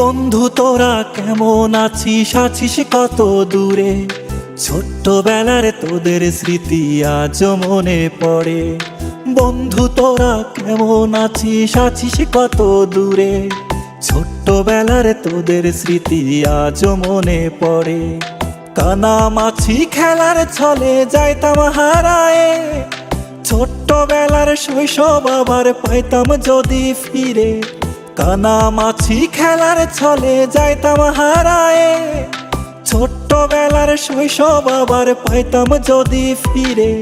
বন্ধু তোরা কেমন আছিস, আছিস কত দূরে? ছোট্টবেলার তোদের স্মৃতি আজও মনে পড়ে। বন্ধু তোরা কেমন আছিস, আছিস কত দূরে? ছোট্টবেলার তোদের স্মৃতি আজও মনে পড়ে। কানামাছি খেলার ছলে যাইতাম হারায়ে, ছোট্টবেলার শৈশব আবার পাইতাম যদি ফিরে। কানামাছি খেলার ছলে যাইতাম হারায়ে, ছোট্টবেলার শৈশব আবার পাইতাম যদি ফিরে।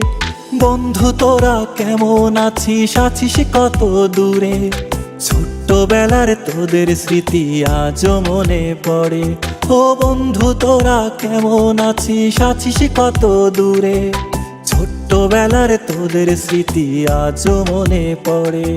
বন্ধু তোরা কেমন আছিস, আছিস কত দূরে? ছোট্টবেলার তোদের স্মৃতি আজও মনে পড়ে। ও বন্ধু তোরা কেমন আছিস, আছিস কত দূরে? ছোট্টবেলার তোদের স্মৃতি আজও মনে পড়ে।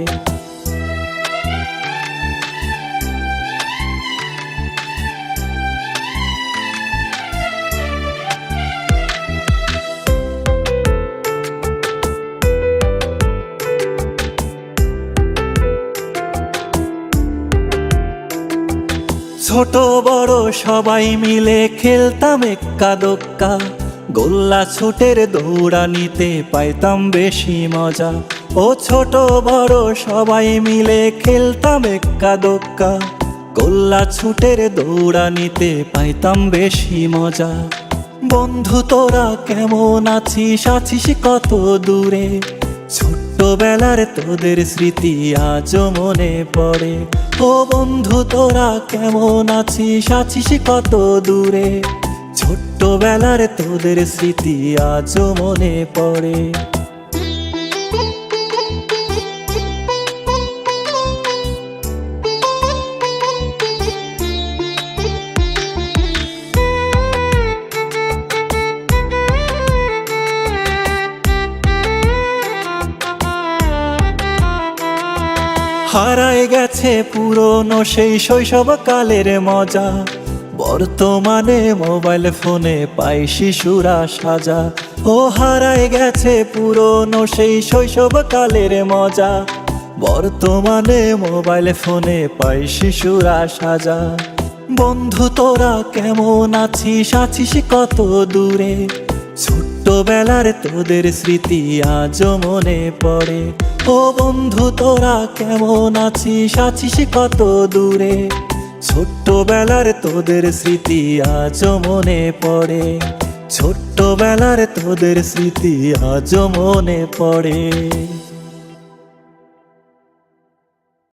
ছোট বড় সবাই মিলে খেলতাম এক্কা দোক্কা, গোল্লা ছুটের দৌড়ানিতে পাইতাম বেশি মজা। ও ছোট বড় সবাই মিলে খেলতাম এক্কা দোক্কা, গোল্লা ছুটের দৌড়ানিতে পাইতাম বেশি মজা। বন্ধু তোরা কেমন আছিস, আছিস কত দূরে? ছোট্টবেলার তোদের স্মৃতি আজও মনে পড়ে। ও বন্ধু তোরা কেমন আছিস, আছিস কত দূরে? ছোট্টবেলার তোদের স্মৃতি আজও মনে পড়ে। হারায় গেছে পুরনো সেই শৈশবকালের মজা, বর্তমানে মোবাইল ফোনে পাই শিশুরা সাজা। ও হারায় গেছে পুরনো সেই শৈশবকালের মজা, বর্তমানে মোবাইল ফোনে পাই শিশুরা সাজা। বন্ধু তোরা কেমন আছিস, আছিস কত দূরে? ছোট্টবেলার তোদের স্মৃতি আজও মনে পড়ে। ও বন্ধু তোরা কেমন আছিস, আছিস কত দূরে? ছোট্টবেলার তোদের স্মৃতি আজও মনে পড়ে। ছোট্টবেলার তোদের স্মৃতি আজও মনে পড়ে।